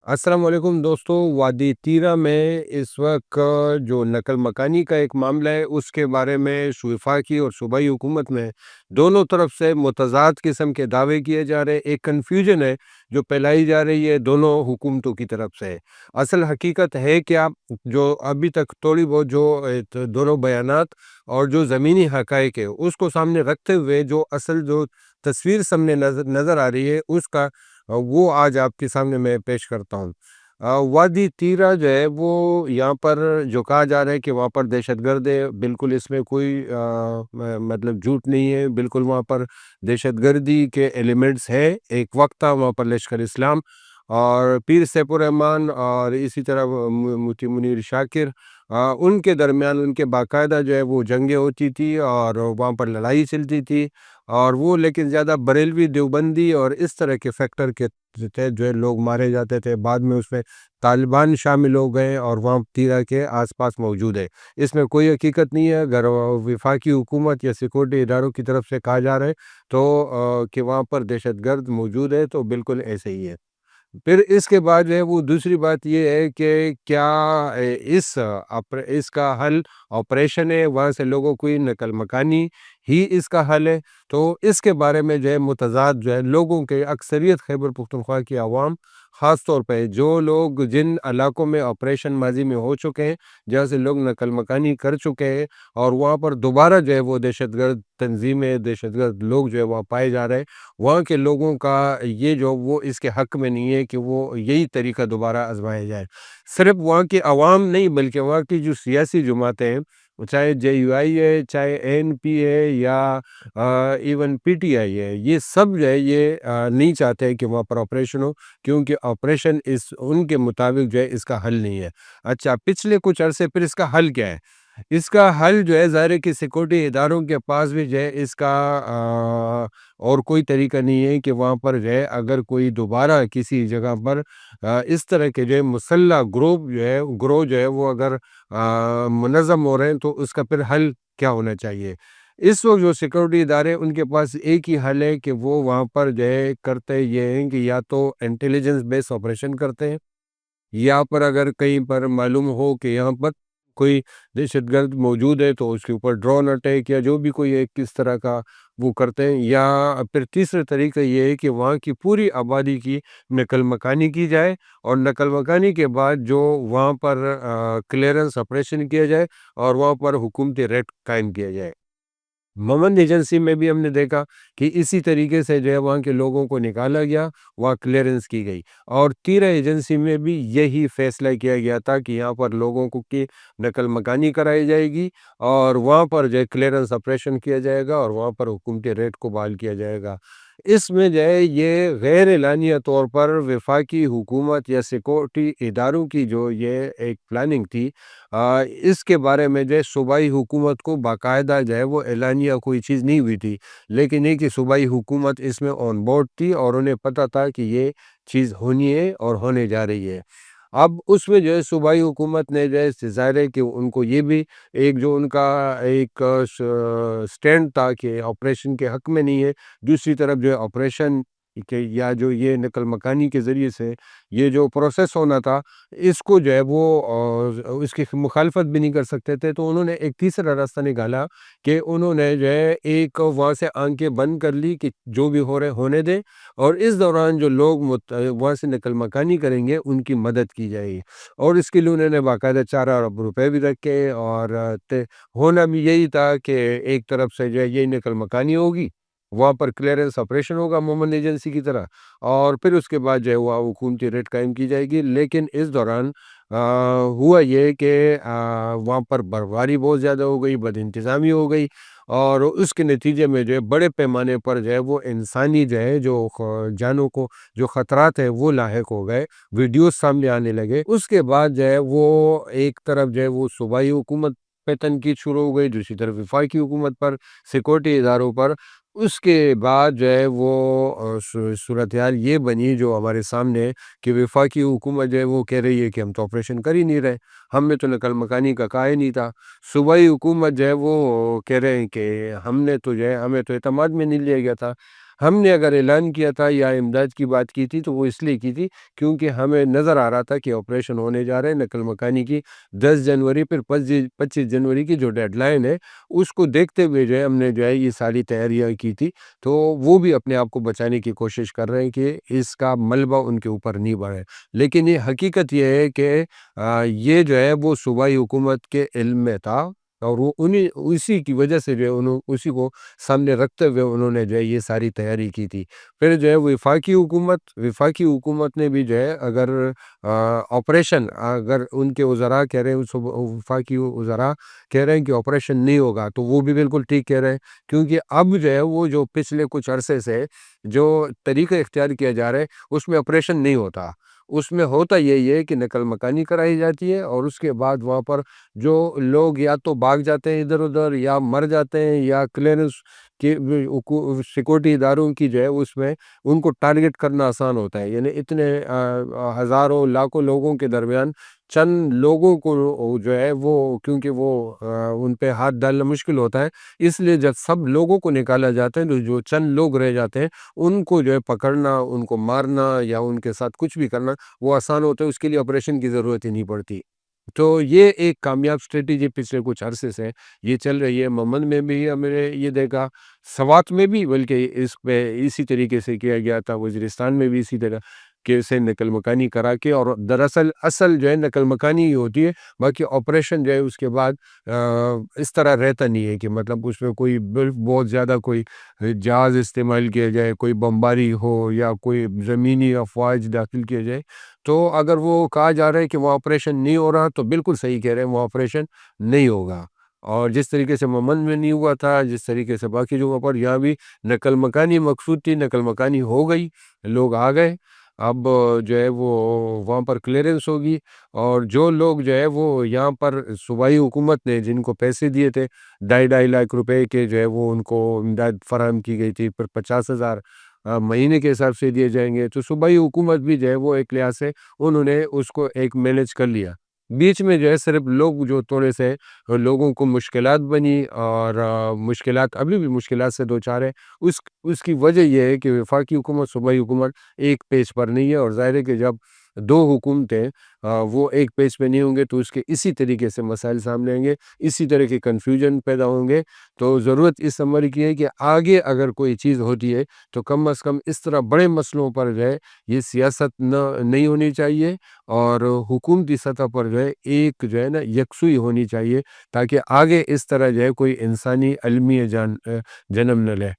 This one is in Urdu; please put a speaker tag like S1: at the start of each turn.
S1: السلام علیکم دوستو، وادی تیرہ میں اس وقت جو نقل مکانی کا ایک معاملہ ہے اس کے بارے میں وفاقی اور صوبائی حکومت میں دونوں طرف سے متضاد قسم کے دعوے کیے جا رہے ہیں۔ ایک کنفیوژن ہے جو پھیلائی جا رہی ہے دونوں حکومتوں کی طرف سے۔ اصل حقیقت ہے کیا؟ جو ابھی تک تھوڑی بہت جو دونوں بیانات اور جو زمینی حقائق ہے اس کو سامنے رکھتے ہوئے جو اصل جو تصویر سامنے نظر آ رہی ہے اس کا وہ آج آپ کے سامنے میں پیش کرتا ہوں۔ وادی تیرہ جو ہے وہ یہاں پر جو کہا جا رہا ہے کہ وہاں پر دہشت گرد ہے، بالکل اس میں کوئی مطلب جھوٹ نہیں ہے۔ بالکل وہاں پر دہشت گردی کے ایلیمنٹس ہے۔ ایک وقت تھا وہاں پر لشکر اسلام اور پیر سیف الرحمن اور اسی طرح مفتی منیر شاکر، ان کے درمیان ان کے باقاعدہ جو ہے وہ جنگیں ہوتی تھی اور وہاں پر لڑائی چلتی تھی، اور وہ لیکن زیادہ بریلوی دیوبندی اور اس طرح کے فیکٹر کے تھے جو ہے لوگ مارے جاتے تھے۔ بعد میں اس میں طالبان شامل ہو گئے اور وہاں تیرہ کے آس پاس موجود ہے۔ اس میں کوئی حقیقت نہیں ہے۔ اگر وفاقی حکومت یا سیکورٹی اداروں کی طرف سے کہا جا رہا ہے تو کہ وہاں پر دہشت گرد موجود ہے تو بالکل ایسے ہی ہے۔ پھر اس کے بعد جو ہے وہ دوسری بات یہ ہے کہ کیا اس کا حل آپریشن ہے، وہاں سے لوگوں کو نقل مکانی ہی اس کا حل ہے؟ تو اس کے بارے میں جو ہے متضاد جو ہے لوگوں کے اکثریت خیبر پختونخوا کی عوام، خاص طور پہ جو لوگ جن علاقوں میں آپریشن ماضی میں ہو چکے ہیں، جہاں سے لوگ نقل مکانی کر چکے ہیں اور وہاں پر دوبارہ جو ہے وہ دہشت گرد تنظیمیں، دہشت گرد لوگ جو ہے وہاں پائے جا رہے ہیں، وہاں کے لوگوں کا یہ جو وہ اس کے حق میں نہیں ہے کہ وہ یہی طریقہ دوبارہ آزمایا جائے۔ صرف وہاں کی عوام نہیں بلکہ وہاں کی جو سیاسی جماعتیں ہیں، چاہے جے یو آئی ہے، چاہے اے این پی ہے یا ایون پی ٹی آئی ہے، یہ سب جو ہے یہ نہیں چاہتے کہ وہاں پر آپریشن ہو، کیونکہ آپریشن ان کے مطابق جو ہے اس کا حل نہیں ہے۔ اچھا، پچھلے کچھ عرصے پھر اس کا حل کیا ہے؟ اس کا حل جو ہے ظاہر ہے کہ سیکورٹی اداروں کے پاس بھی جو ہے اس کا اور کوئی طریقہ نہیں ہے کہ وہاں پر جو ہے اگر کوئی دوبارہ کسی جگہ پر اس طرح کے جو ہے مسلح گروہ جو ہے وہ اگر منظم ہو رہے ہیں تو اس کا پھر حل کیا ہونا چاہیے؟ اس وقت جو سیکورٹی ادارے ان کے پاس ایک ہی حل ہے کہ وہ وہاں پر جو ہے کرتے یہ ہیں کہ یا تو انٹیلیجنس بیس آپریشن کرتے ہیں، یہاں پر اگر کہیں پر معلوم ہو کہ یہاں پر کوئی دہشت گرد موجود ہے تو اس کے اوپر ڈرون اٹیک یا جو بھی کوئی ایک کس طرح کا وہ کرتے ہیں، یا پھر تیسرا طریقہ یہ ہے کہ وہاں کی پوری آبادی کی نقل مکانی کی جائے اور نقل مکانی کے بعد جو وہاں پر کلیئرنس آپریشن کیا جائے اور وہاں پر حکومتی ریٹ قائم کیا جائے۔ ممن ایجنسی میں بھی ہم نے دیکھا کہ اسی طریقے سے جو ہے وہاں کے لوگوں کو نکالا گیا، وہاں کلیئرنس کی گئی، اور تیرہ ایجنسی میں بھی یہی فیصلہ کیا گیا تھا کہ یہاں پر لوگوں کو کی نقل مکانی کرائی جائے گی اور وہاں پر جو ہے کلیئرنس آپریشن کیا جائے گا اور وہاں پر حکومتی ریٹ کو بحال کیا جائے گا۔ اس میں جو ہے یہ غیر اعلانیہ طور پر وفاقی حکومت یا سیکورٹی اداروں کی جو یہ ایک پلاننگ تھی، اس کے بارے میں جو ہے صوبائی حکومت کو باقاعدہ جو ہے وہ اعلانیہ کوئی چیز نہیں ہوئی تھی، لیکن یہ کہ صوبائی حکومت اس میں آن بورڈ تھی اور انہیں پتہ تھا کہ یہ چیز ہونی ہے اور ہونے جا رہی ہے۔ اب اس میں جو ہے صوبائی حکومت نے جو ہے ظاہر ہے کہ ان کو یہ بھی ایک جو ان کا ایک سٹینڈ تھا کہ آپریشن کے حق میں نہیں ہے، دوسری طرف جو ہے آپریشن کہ یا جو یہ نقل مکانی کے ذریعے سے یہ جو پروسیس ہونا تھا اس کو جو ہے وہ اس کی مخالفت بھی نہیں کر سکتے تھے، تو انہوں نے ایک تیسرا راستہ نکالا کہ انہوں نے جو ہے ایک وہاں سے آنکھیں بند کر لی کہ جو بھی ہو رہے ہونے دیں، اور اس دوران جو لوگ وہاں سے نقل مکانی کریں گے ان کی مدد کی جائے گی، اور اس کے لیے انہوں نے باقاعدہ 4 ارب روپے بھی رکھے، اور ہونا بھی یہی تھا کہ ایک طرف سے جو ہے یہ نقل مکانی ہوگی، وہاں پر کلیئرنس آپریشن ہوگا مومن ایجنسی کی طرح، اور پھر اس کے بعد جو ہے وہ حکومتی ریٹ قائم کی جائے گی۔ لیکن اس دوران ہوا یہ کہ وہاں پر برفباری بہت زیادہ ہو گئی، بد انتظامی ہو گئی، اور اس کے نتیجے میں جو ہے بڑے پیمانے پر جو ہے وہ انسانی جو ہے جو جانوں کو جو خطرات ہیں وہ لاحق ہو گئے، ویڈیوز سامنے آنے لگے۔ اس کے بعد جو ہے وہ ایک طرف جو ہے وہ صوبائی حکومت پہ تنقید شروع ہو گئی، دوسری طرف وفاقی حکومت پر، سیکورٹی اداروں پر۔ اس کے بعد جو ہے وہ صورتحال یہ بنی جو ہمارے سامنے ہے کہ وفاقی حکومت جو ہے وہ کہہ رہی ہے کہ ہم تو آپریشن کر ہی نہیں رہے، ہم نے تو نقل مکانی کا کہا ہی نہیں تھا۔ صوبائی حکومت جو ہے وہ کہہ رہے ہیں کہ ہم نے تو جو ہے ہمیں تو اعتماد میں نہیں لیا گیا تھا۔ ہم نے اگر اعلان کیا تھا یا امداد کی بات کی تھی تو وہ اس لیے کی تھی کیونکہ ہمیں نظر آ رہا تھا کہ آپریشن ہونے جا رہے ہیں نقل مکانی کی 10 جنوری، پھر 25 جنوری کی جو ڈیڈ لائن ہے اس کو دیکھتے ہوئے جو ہے ہم نے جو ہے یہ ساری تیاریاں کی تھی۔ تو وہ بھی اپنے آپ کو بچانے کی کوشش کر رہے ہیں کہ اس کا ملبہ ان کے اوپر نہیں بڑھے، لیکن یہ حقیقت یہ ہے کہ یہ جو ہے وہ صوبائی حکومت کے علم میں تھا، اور وہ اسی کی وجہ سے جو ہے اسی کو سامنے رکھتے ہوئے انہوں نے جو ہے یہ ساری تیاری کی تھی۔ پھر جو ہے وفاقی حکومت نے بھی جو ہے اگر آپریشن، اگر ان کے وزراء کہہ رہے ہیں، وفاقی وزراء کہہ رہے ہیں کہ آپریشن نہیں ہوگا، تو وہ بھی بالکل ٹھیک کہہ رہے ہیں، کیونکہ اب جو ہے وہ جو پچھلے کچھ عرصے سے جو طریقہ اختیار کیا جا رہا ہے اس میں آپریشن نہیں ہوتا۔ اس میں ہوتا یہی ہے کہ نقل مکانی کرائی جاتی ہے، اور اس کے بعد وہاں پر جو لوگ یا تو بھاگ جاتے ہیں ادھر ادھر، یا مر جاتے ہیں، یا کلیئرنس کی سیکورٹی اداروں کی جو ہے اس میں ان کو ٹارگٹ کرنا آسان ہوتا ہے، یعنی اتنے ہزاروں لاکھوں لوگوں کے درمیان چند لوگوں کو جو ہے وہ، کیونکہ وہ ان پہ ہاتھ ڈالنا مشکل ہوتا ہے، اس لیے جب سب لوگوں کو نکالا جاتا ہے تو جو چند لوگ رہ جاتے ہیں ان کو جو ہے پکڑنا، ان کو مارنا یا ان کے ساتھ کچھ بھی کرنا وہ آسان ہوتا ہے، اس کے لیے آپریشن کی ضرورت ہی نہیں پڑتی۔ تو یہ ایک کامیاب اسٹریٹجی پچھلے کچھ عرصے سے یہ چل رہی ہے۔ ممن میں بھی ہم نے یہ دیکھا، سوات میں بھی، بلکہ اس پہ اسی طریقے سے کیا گیا تھا، وزیرستان میں بھی اسی طرح کے سے نقل مکانی کرا کے، اور دراصل اصل جو ہے نقل مکانی ہی ہوتی ہے، باقی آپریشن جو ہے اس کے بعد اس طرح رہتا نہیں ہے کہ مطلب اس میں کوئی بہت زیادہ کوئی جہاز استعمال کیا جائے، کوئی بمباری ہو، یا کوئی زمینی افواج داخل کیا جائے۔ تو اگر وہ کہا جا رہا ہے کہ وہ آپریشن نہیں ہو رہا تو بالکل صحیح کہہ رہے ہیں، وہ آپریشن نہیں ہوگا، اور جس طریقے سے ممن میں نہیں ہوا تھا، جس طریقے سے باقی جگہوں پر، یہاں بھی نقل مکانی مقصود تھی، نقل مکانی ہو گئی، لوگ آ گئے، اب جو ہے وہ وہاں پر کلیئرنس ہوگی، اور جو لوگ جو ہے وہ یہاں پر صوبائی حکومت نے جن کو پیسے دیے تھے 2.5 لاکھ روپے کے، جو ہے وہ ان کو امداد فراہم کی گئی تھی، پھر 50,000 مہینے کے حساب سے دیے جائیں گے، تو صوبائی حکومت بھی جو ہے وہ ایک لحاظ سے انہوں نے اس کو ایک مینج کر لیا۔ بیچ میں جو ہے صرف لوگ جو تھوڑے سے لوگوں کو مشکلات بنی، اور مشکلات ابھی بھی مشکلات سے دوچار ہے، اس کی وجہ یہ ہے کہ وفاقی حکومت صوبائی حکومت ایک پیج پر نہیں ہے، اور ظاہر ہے کہ جب دو حکومتیں وہ ایک پیج پہ نہیں ہوں گے تو اس کے اسی طریقے سے مسائل سامنے آئیں گے، اسی طرح کے کنفیوژن پیدا ہوں گے۔ تو ضرورت اس عمل کی ہے کہ آگے اگر کوئی چیز ہوتی ہے تو کم از کم اس طرح بڑے مسئلوں پر جو ہے یہ سیاست نہیں ہونی چاہیے، اور حکومتی سطح پر جو ہے ایک جو ہے نا یکسوئی ہونی چاہیے، تاکہ آگے اس طرح جو ہے کوئی انسانی المیہ جنم نہ لے۔